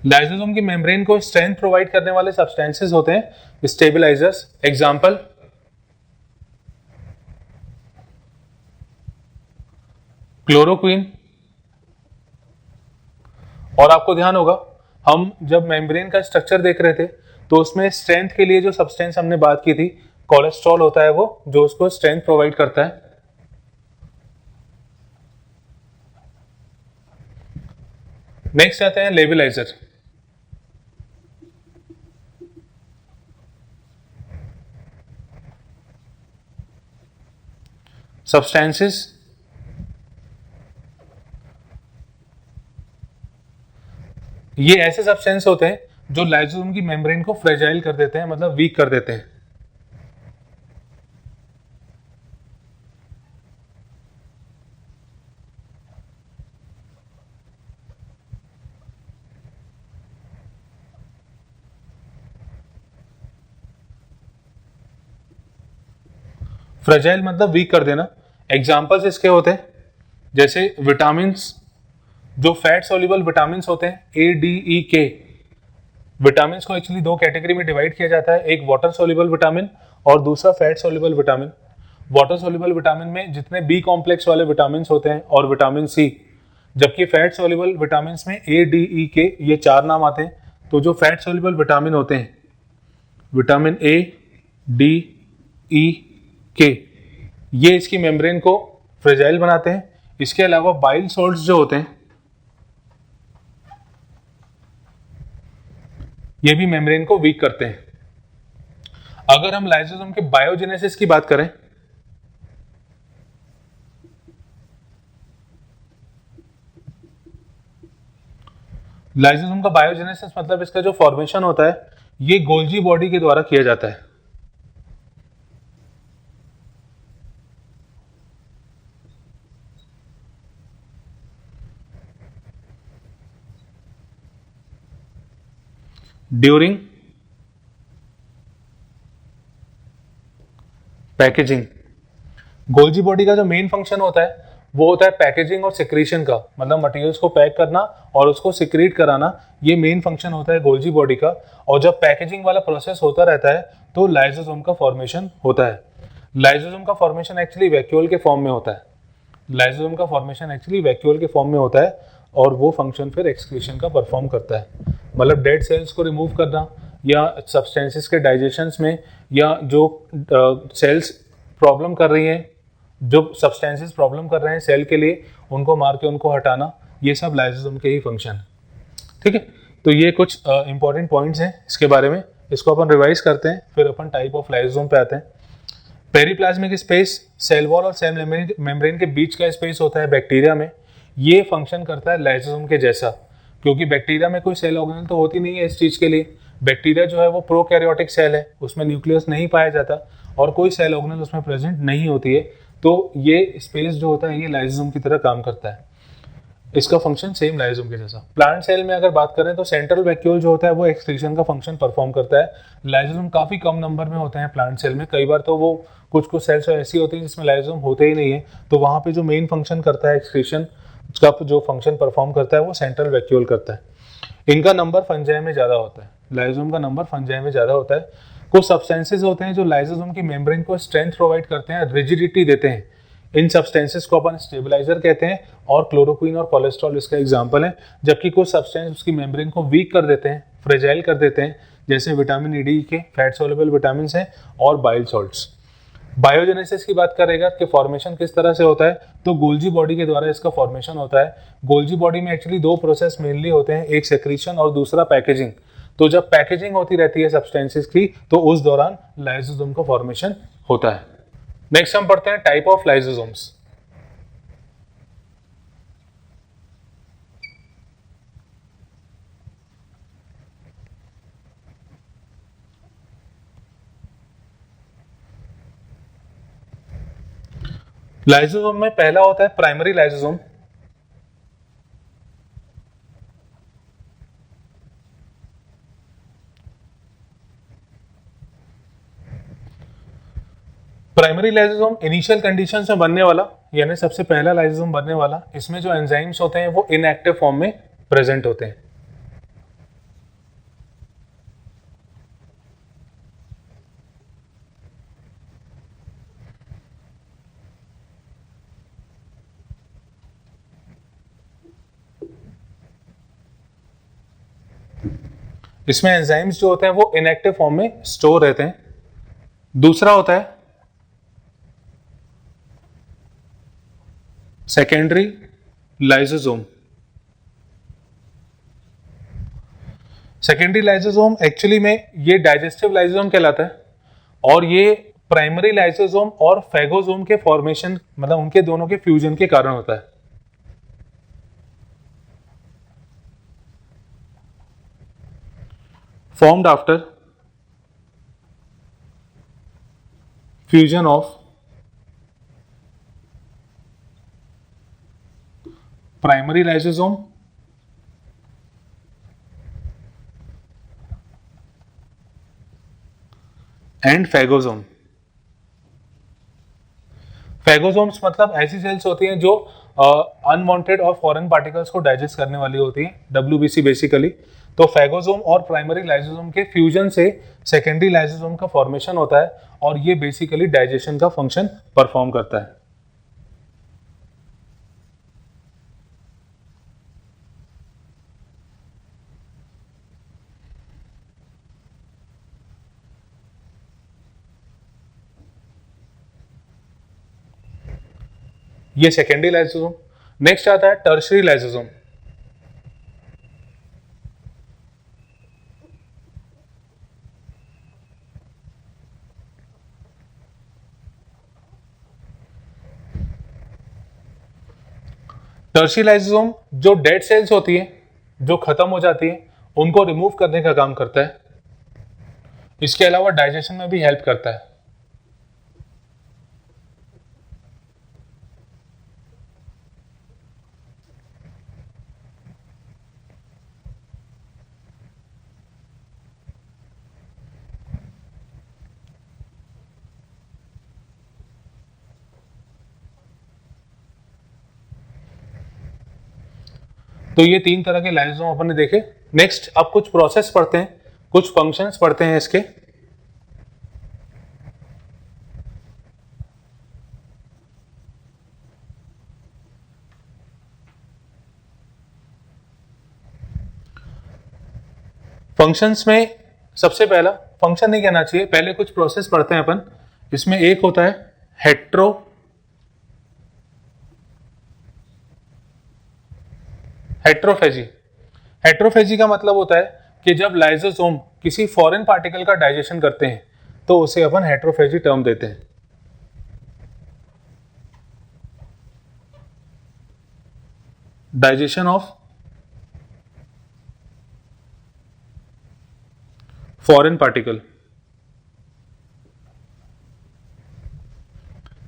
लाइसोसोम की मेम्ब्रेन को स्ट्रेंथ प्रोवाइड करने वाले सब्सटेंसेस होते हैं स्टेबिलाईजर्स। Example chloroquine. और आपको ध्यान होगा हम जब मेम्ब्रेन का स्ट्रक्चर देख रहे थे तो उसमें स्ट्रेंथ के लिए जो सब्सटेंस हमने बात की थी, कोलेस्ट्रॉल होता है वो जो उसको स्ट्रेंथ प्रोवाइड करता है। नेक्स्ट आते हैं लेबलाइजर। सब्सटेंसेस ये ऐसे सब्सटेंस होते हैं जो लाइसोसोम की मेम्ब्रेन को फ्रेजाइल कर देते हैं, मतलब वीक कर देते हैं। फ्रेजाइल मतलब वीक कर देना। एग्जांपल्स इसके होते हैं जैसे विटामिन, जो फैट सोल्यूबल विटामिन होते हैं ADE, विटामिन को एक्चुअली दो कैटेगरी में डिवाइड किया जाता है, एक वाटर सोल्यूबल विटामिन और दूसरा fat soluble vitamin. Water soluble vitamin में जितने बी कॉम्प्लेक्स वाले विटामिन होते हैं और विटामिन सी, जबकि फैट सोल्यूबल विटामिन में ADE ये चार नाम आते हैं। तो जो फैट सोल्यूबल विटामिन होते हैं vitamin A, D, E, K, ये इसकी मेम्ब्रेन को फ्रेजाइल बनाते हैं। इसके अलावा बाइल सॉल्ट्स जो होते हैं ये भी मेम्ब्रेन को वीक करते हैं। अगर हम लाइसोसोम के बायोजेनेसिस की बात करें लाइसोसोम का बायोजेनेसिस मतलब इसका जो फॉर्मेशन होता है ये गोल्जी बॉडी के द्वारा किया जाता है। ड्यूरिंग पैकेजिंग, गोल्जी बॉडी का जो मेन फंक्शन होता है वो होता है पैकेजिंग और सिक्रीशन का, मतलब मटेरियल्स को पैक करना और उसको सिक्रीट कराना, ये मेन फंक्शन होता है गोल्जी बॉडी का। और जब पैकेजिंग वाला प्रोसेस होता रहता है तो लाइसोसोम का फॉर्मेशन होता है। लाइसोसोम का फॉर्मेशन एक्चुअली वैक्यूल के फॉर्म में होता है। लाइसोसोम का फॉर्मेशन एक्चुअली वैक्यूल के फॉर्म में होता है और वो फंक्शन फिर एक्सक्रीशन का परफॉर्म करता है, मतलब डेड सेल्स को रिमूव करना या सब्सटेंसेस के डाइजेशंस में, या जो सेल्स प्रॉब्लम कर रही हैं, जो सब्सटेंसेस प्रॉब्लम कर रहे हैं सेल के लिए, उनको मार के उनको हटाना, ये सब लाइसोसोम के ही फंक्शन है। ठीक है, तो ये कुछ इंपॉर्टेंट पॉइंट्स हैं इसके बारे में, इसको अपन रिवाइज करते हैं, फिर अपन टाइप ऑफ लाइसोसोम पे आते हैं। पेरिप्लाज्मिक स्पेस, सेल वॉल और सेल मेम्ब्रेन के बीच का स्पेस होता है बैक्टीरिया में, ये फंक्शन करता है लाइसोसोम के जैसा, क्योंकि बैक्टीरिया में कोई सेल ऑर्गेनेल तो होती नहीं है इस चीज के लिए। बैक्टीरिया जो है वो प्रोकैरियोटिक सेल है, उसमें न्यूक्लियस नहीं पाया जाता और कोई सेल ऑर्गेनेल उसमें प्रेजेंट नहीं होती है, तो ये स्पेस जो होता है ये लाइसोसोम की तरह काम करता है। इसका फंक्शन सेम लाइसोसोम के जैसा। प्लांट सेल में अगर बात करें तो सेंट्रल वैक्यूल जो होता है वो एक्सक्रीशन का फंक्शन परफॉर्म करता है। लाइसोसोम काफी कम नंबर में होते हैं प्लांट सेल में, कई बार तो वो कुछ सेल्स ऐसी होती है जिसमें लाइसोसोम होते ही नहीं है, तो वहां पे जो मेन फंक्शन करता है एक्सक्रीशन का, जो फंक्शन परफॉर्म करता है वो सेंट्रल वैक्यूल करता है। इनका नंबर फंजाई में ज्यादा होता है, लाइसोसोम का नंबर फंजाई में ज्यादा होता है। कुछ सब्सटेंसेस होते हैं जो लाइसोसोम की मेम्ब्रेन को स्ट्रेंथ प्रोवाइड करते हैं, रिजिडिटी देते हैं, इन सब्सटेंसेस को अपन स्टेबलाइजर कहते हैं, और क्लोरोक्विन और कोलेस्ट्रॉल इसका एग्जांपल है। जबकि कुछ सब्सटेंस उसकी मेम्ब्रेन को वीक कर देते हैं, फ्रेजाइल कर देते हैं, जैसे विटामिन डी के फैट सोल्युबल विटामिन हैं और बाइल सॉल्ट्स। बायोजेनेसिस की बात करेगा कि फॉर्मेशन किस तरह से होता है, तो गोल्जी बॉडी के द्वारा इसका फॉर्मेशन होता है। गोल्जी बॉडी में एक्चुअली दो प्रोसेस मेनली होते हैं, एक सेक्रीशन और दूसरा पैकेजिंग। तो जब पैकेजिंग होती रहती है सब्सटेंसेस की तो उस दौरान लाइसोसोम का फॉर्मेशन होता है। नेक्स्ट हम पढ़ते हैं टाइप ऑफ लाइसोसोम्स। लाइसोसोम में पहला होता है primary lysosome. Primary lysosome initial conditions में बनने वाला, यानी सबसे पहला लाइसोसोम बनने वाला, इसमें जो एंजाइम्स होते हैं वो इनएक्टिव फॉर्म में प्रेजेंट होते हैं। इसमें एंजाइम्स जो होते हैं वो इनएक्टिव फॉर्म में स्टोर रहते हैं। दूसरा होता है secondary lysosome. Secondary lysosome actually में ये डाइजेस्टिव लाइसोसोम कहलाता है, और ये प्राइमरी लाइसोसोम और फैगोसोम के फॉर्मेशन, मतलब उनके दोनों के फ्यूजन के कारण होता है। formed after fusion of primary lysosome and phagosome। फैगोसोम्स मतलब ऐसी सेल्स होती हैं जो अनवांटेड और फॉरेन पार्टिकल्स को डाइजेस्ट करने वाली होती हैं, डब्ल्यूबीसी बेसिकली। तो फैगोसोम और प्राइमरी लाइसोसोम के फ्यूजन से सेकेंडरी लाइसोसोम का फॉर्मेशन होता है, और ये बेसिकली डाइजेशन का फंक्शन परफॉर्म करता है। ये सेकेंडरी लाइसोसोम। नेक्स्ट आता है टर्शरी लाइसोसोम। टर्शरी लाइसोसोम जो डेड सेल्स होती है, जो खत्म हो जाती है, उनको रिमूव करने का काम करता है। इसके अलावा डाइजेशन में भी हेल्प करता है। तो ये 3 तरह के लाइसोसोम अपन ने देखे। नेक्स्ट अब कुछ प्रोसेस पढ़ते हैं, कुछ फंक्शंस पढ़ते हैं इसके। फंक्शंस में सबसे पहला फंक्शन नहीं कहना चाहिए, पहले कुछ प्रोसेस पढ़ते हैं अपन। इसमें एक होता है हेट्रोफेजी। हेट्रोफेजी का मतलब होता है कि जब लाइसोसोम किसी फॉरेन पार्टिकल का डाइजेशन करते हैं तो उसे अपन हेट्रोफेजी टर्म देते हैं। डाइजेशन ऑफ फॉरेन पार्टिकल,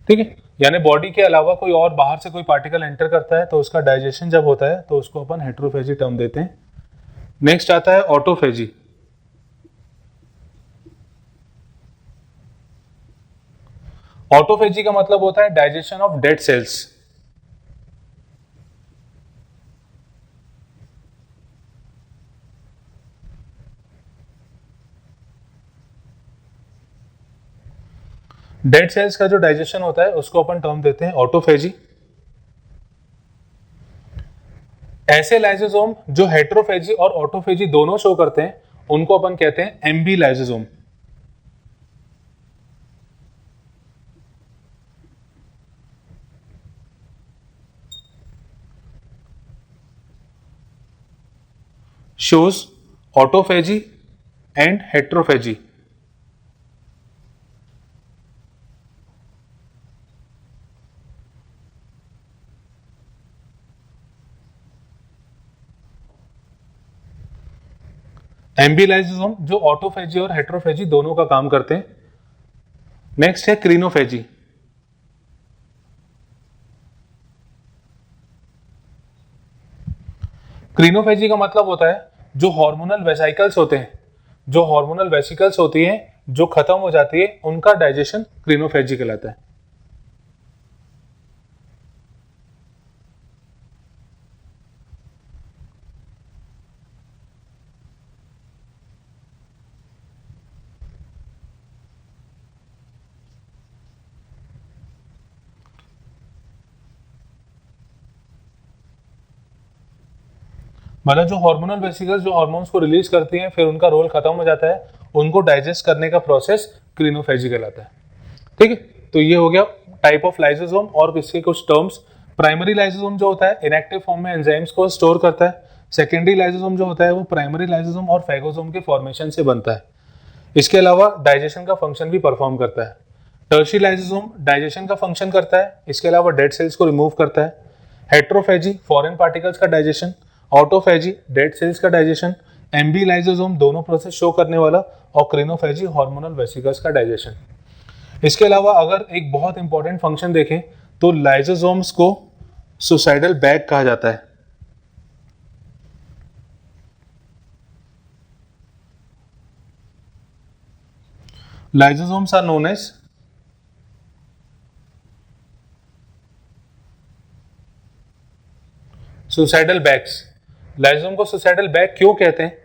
ठीक है, यानी बॉडी के अलावा कोई और बाहर से कोई पार्टिकल एंटर करता है तो उसका डाइजेशन जब होता है तो उसको अपन हेट्रोफेजी टर्म देते हैं। नेक्स्ट आता है ऑटोफेजी। ऑटोफेजी का मतलब होता है digestion of dead cells. Dead cells का जो डाइजेशन होता है उसको अपन टर्म देते हैं ऑटोफेजी। ऐसे लाइसोसोम जो हेट्रोफेजी और ऑटोफेजी दोनों शो करते हैं उनको अपन कहते हैं एम्बी lysosome. shows autophagy and heterophagy. एम्बीलाइसोसोम जो ऑटोफेजी और हेट्रोफेजी दोनों का काम करते हैं। नेक्स्ट है क्रीनोफेजी। क्रीनोफेजी का मतलब होता है जो हार्मोनल वेसिकल्स होते हैं, जो हार्मोनल वेसिकल्स होती हैं जो खत्म हो जाती है उनका डाइजेशन क्रीनोफेजी कहलाता है। मतलब जो हार्मोनल वेसिकल्स जो हार्मोन्स को रिलीज करती हैं फिर उनका रोल खत्म हो जाता है, उनको डाइजेस्ट करने का प्रोसेस क्रीनोफेजी कहलाता है। ठीक है, तो ये हो गया टाइप ऑफ लाइसोसोम और इसके कुछ टर्म्स। प्राइमरी लाइसोसोम जो होता है इनएक्टिव फॉर्म में एंजाइम्स को स्टोर करता है। सेकेंडरी लाइसोसोम जो होता है वो प्राइमरी लाइसोसोम और फैगोसोम के फॉर्मेशन से बनता है। इसके अलावा डाइजेशन का फंक्शन भी परफॉर्म करता है। टर्शियरी लाइसोसोम डाइजेशन का फंक्शन करता है, इसके अलावा डेड सेल्स को रिमूव करता है। हेट्रोफेजी फॉरेन पार्टिकल्स का डाइजेशन, ऑटोफेजी डेड सेल्स का डाइजेशन, एम्बी लाइसोसोम दोनों प्रोसेस शो करने वाला, और क्रीनोफेजी हार्मोनल वेसिकल्स का डाइजेशन। इसके अलावा अगर एक बहुत इंपॉर्टेंट फंक्शन देखें तो लाइसोसोम्स को सुसाइडल बैग कहा जाता है। Lysosomes are known as suicidal bags. Lysosome को सुसाइडल बैग क्यों कहते हैं?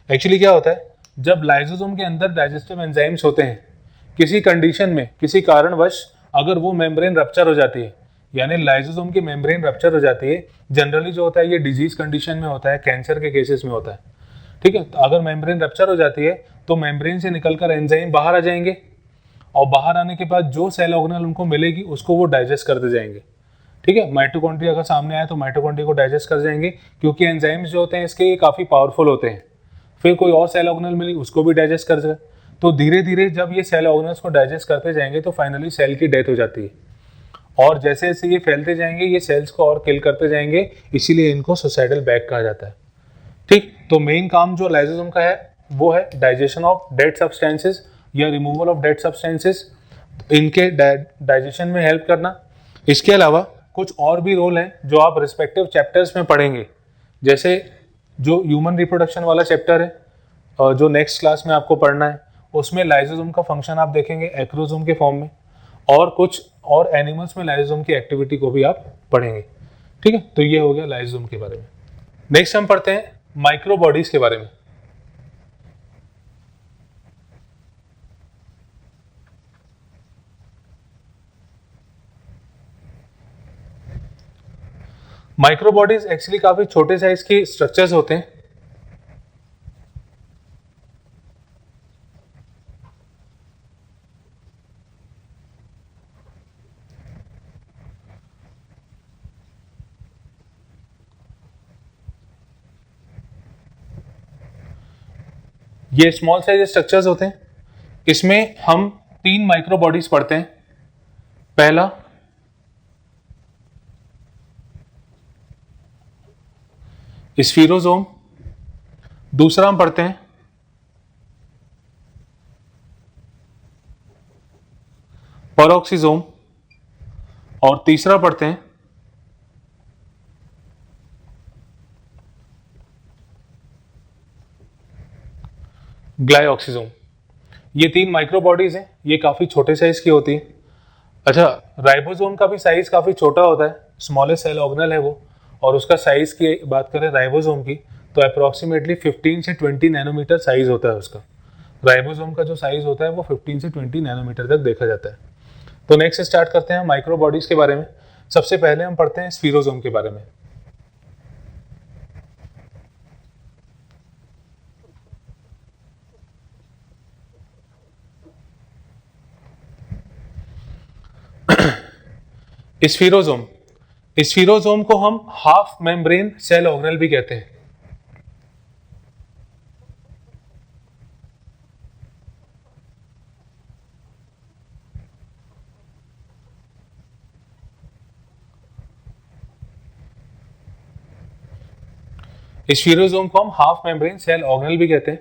एक्चुअली क्या होता है, जब लाइसोसोम के अंदर डाइजेस्टिव एंजाइम्स होते हैं, किसी कंडीशन में किसी कारणवश अगर वो मेम्ब्रेन रप्चर हो जाती है, यानी लाइसोसोम की मेम्ब्रेन रप्चर हो जाती है, जनरली जो होता है ये डिजीज कंडीशन में होता है, कैंसर के केसेस में होता है। ठीक है, तो अगर मेम्ब्रेन रप्चर हो जाती है तो मेम्ब्रेन से निकलकर एंजाइम बाहर आ जाएंगे और बाहर आने के बाद जो सेल ऑर्गेनल उनको मिलेगी उसको वो डाइजेस्ट करते जाएंगे। ठीक है, माइटोकॉन्ड्रिया अगर सामने आए तो माइटोकॉन्ड्रिया को डाइजेस्ट कर जाएंगे, क्योंकि एंजाइम्स जो होते हैं इसके ये काफ़ी पावरफुल होते हैं। फिर कोई और सेल ऑर्गेनल मिली उसको भी डाइजेस्ट कर जाए, तो धीरे धीरे जब ये सेल ऑर्गेनल्स को डाइजेस्ट करते जाएंगे तो फाइनली सेल की डेथ हो जाती है, और जैसे जैसे ये फैलते जाएंगे ये सेल्स को और किल करते जाएंगे, इसीलिए इनको सुसाइडल बैग कहा जाता है। ठीक, तो मेन काम जो लाइसोसोम का है वो है डाइजेशन ऑफ डेड सब्सटेंसेस या रिमूवल ऑफ डेड सब्सटेंसेस, इनके डाइजेशन में हेल्प करना। इसके अलावा कुछ और भी रोल हैं जो आप रिस्पेक्टिव चैप्टर्स में पढ़ेंगे, जैसे जो ह्यूमन रिप्रोडक्शन वाला चैप्टर है जो नेक्स्ट क्लास में आपको पढ़ना है, उसमें लाइसोसोम का फंक्शन आप देखेंगे एक्रोसोम के फॉर्म में, और कुछ और एनिमल्स में लाइसोसोम की एक्टिविटी को भी आप पढ़ेंगे। ठीक है, तो ये हो गया लाइसोसोम के बारे में। नेक्स्ट हम पढ़ते हैं माइक्रो बॉडीज के बारे में। माइक्रो बॉडीज एक्चुअली काफी छोटे साइज के स्ट्रक्चर्स होते हैं। ये स्मॉल साइज स्ट्रक्चर्स होते हैं। इसमें हम 3 माइक्रो बॉडीज पढ़ते हैं। पहला स्फीरोसोम, दूसरा हम पढ़ते हैं पेरोक्सिसोम, और तीसरा पढ़ते हैं ग्लाइऑक्सिसोम। ये 3 माइक्रो बॉडीज हैं, ये काफी छोटे साइज की होती है। अच्छा, राइबोसोम का भी साइज काफी छोटा होता है, स्मॉलेस्ट सेल ऑर्गेनेल है वो, और उसका साइज की बात करें राइबोसोम की तो अप्रोक्सीमेटली 15 से 20 नैनोमीटर साइज होता है उसका। राइबोसोम का जो साइज होता है वो 15 से 20 नैनोमीटर तक देखा जाता है। तो नेक्स्ट स्टार्ट करते हैं माइक्रो बॉडीज के बारे में। सबसे पहले हम पढ़ते हैं स्फीरोसोम के बारे में। स्फीरोसोम, स्फीरोसोम को हम हाफ मेम्ब्रेन सेल ऑर्गेनेल भी कहते हैं। स्फीरोसोम को हम हाफ मेम्ब्रेन सेल ऑर्गेनेल भी कहते हैं।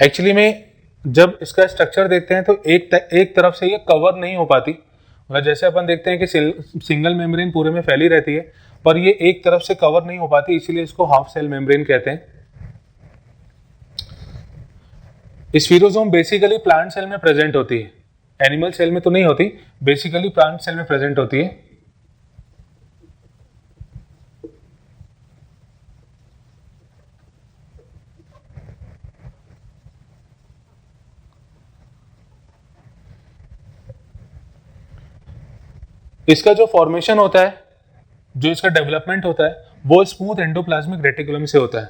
एक्चुअली में जब इसका स्ट्रक्चर देखते हैं तो एक तरफ से ये कवर नहीं हो पाती, मतलब जैसे अपन देखते हैं कि सिंगल मेम्ब्रेन पूरे में फैली रहती है, पर ये एक तरफ से कवर नहीं हो पाती, इसीलिए इसको हाफ सेल मेम्ब्रेन कहते हैं। स्फीरोसोम बेसिकली प्लांट सेल में प्रेजेंट होती है, एनिमल सेल में तो नहीं होती, बेसिकली प्लांट सेल में प्रेजेंट होती है। इसका जो फॉर्मेशन होता है, जो इसका डेवलपमेंट होता है, वो स्मूथ एंडोप्लाज्मिक रेटिकुलम से होता है।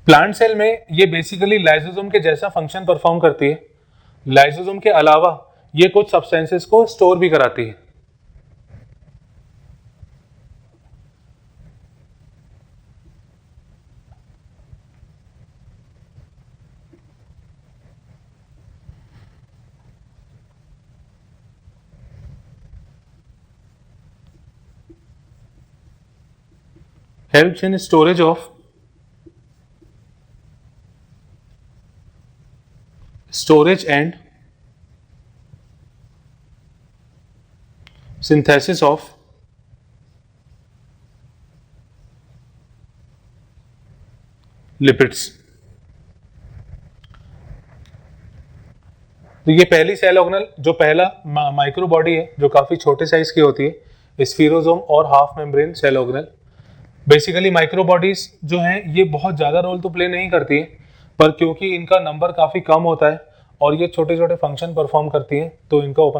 प्लांट सेल में ये बेसिकली लाइसोसोम के जैसा फंक्शन परफॉर्म करती है। लाइसोसोम के अलावा ये कुछ सब्सटेंसेस को स्टोर भी कराती है। Helps in storage of storage and synthesis of lipids। तो ये पहली सेल ऑर्गेनेल, जो पहला माइक्रो बॉडी है, जो काफी छोटे साइज की होती है, स्फीरोसोम और half membrane cell organelle. Basically micro bodies जो हैं ये बहुत ज्यादा रोल तो प्ले नहीं करती है, पर क्योंकि इनका नंबर काफी कम होता है और ये छोटे छोटे फंक्शन परफॉर्म करती हैं, तो इनको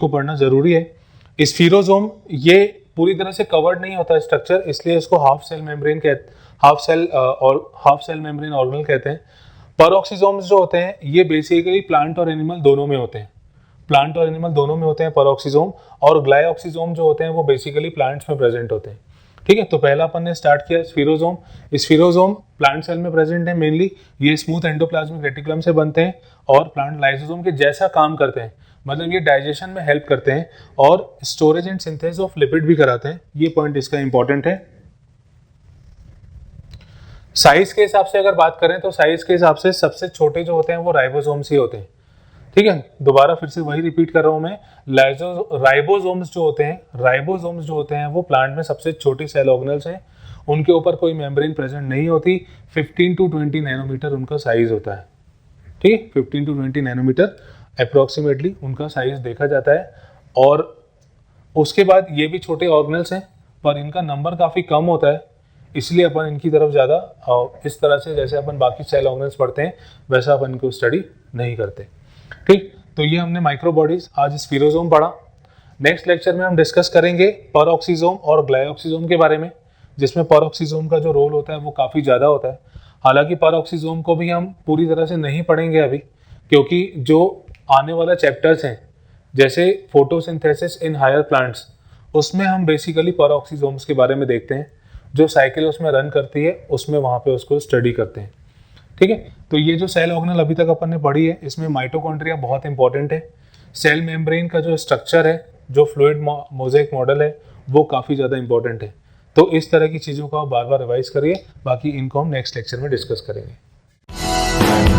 पढ़ना जरूरी है। स्फीरोसोम ये पूरी तरह से कवर्ड नहीं होता स्ट्रक्चर, इसलिए इसको हाफ सेल मेम्ब्रेन ऑर्गेनेल कहते हैं। पेरोक्सिसोम्स जो होते हैं ये बेसिकली प्लांट और एनिमल दोनों में होते हैं, पेरोक्सिसोम, और ग्लाइऑक्सिसोम जो होते हैं वो बेसिकली प्लांट्स में प्रेजेंट होते हैं। ठीक है, तो पहला अपन ने स्टार्ट किया स्फीरोसोम। स्फीरोसोम प्लांट सेल में प्रेजेंट है मेनली, ये स्मूथ एंडोप्लाज्मिक रेटिकुलम से बनते हैं और प्लांट लाइसोसोम के जैसा काम करते हैं, मतलब ये डाइजेशन में हेल्प करते हैं और storage and synthesis of lipid भी कराते हैं। ये पॉइंट इसका इंपॉर्टेंट है। साइज के हिसाब से अगर बात करें तो साइज के हिसाब से सबसे छोटे जो होते हैं वो राइबोसोम्स ही होते हैं। ठीक है, दोबारा फिर से वही रिपीट कर रहा हूँ मैं। राइबोसोम्स जो होते हैं वो प्लांट में सबसे छोटे सेल ऑर्गेनल्स हैं। उनके ऊपर कोई मेम्ब्रेन प्रेजेंट नहीं होती। 15 टू 20 नैनोमीटर उनका साइज होता है। ठीक, 15 टू 20 नैनोमीटर अप्रोक्सीमेटली उनका साइज देखा जाता है। और उसके बाद ये भी छोटे ऑर्गेनल्स हैं, पर इनका नंबर काफ़ी कम होता है, इसलिए अपन इनकी तरफ ज़्यादा इस तरह से जैसे अपन बाकी सेल ऑर्गेनल्स पढ़ते हैं वैसा अपन इनको स्टडी नहीं करते। ठीक, तो ये हमने माइक्रोबॉडीज, आज स्फीरोसोम पढ़ा। नेक्स्ट लेक्चर में हम डिस्कस करेंगे परऑक्सीजोम और ग्लाइऑक्सीजोम के बारे में, जिसमें परऑक्सीजोम का जो रोल होता है वो काफ़ी ज़्यादा होता है। हालांकि परऑक्सीजोम को भी हम पूरी तरह से नहीं पढ़ेंगे अभी, क्योंकि जो आने वाला चैप्टर्स हैं जैसे फोटोसिंथेसिस इन हायर प्लांट्स, उसमें हम बेसिकली परऑक्सीजोम्स के बारे में देखते हैं। जो साइकिल उसमें रन करती है उसमें वहाँ पे उसको स्टडी करते हैं। ठीक है, तो ये जो सेल ऑर्गेनल अभी तक अपन ने पढ़ी है, इसमें माइटोकॉन्ड्रिया बहुत इंपॉर्टेंट है। सेल मेम्ब्रेन का जो स्ट्रक्चर है, जो फ्लूइड मोज़ेक मॉडल है, वो काफ़ी ज़्यादा इंपॉर्टेंट है। तो इस तरह की चीज़ों को आप बार बार रिवाइज करिए, बाकी इनको हम नेक्स्ट लेक्चर में डिस्कस करेंगे।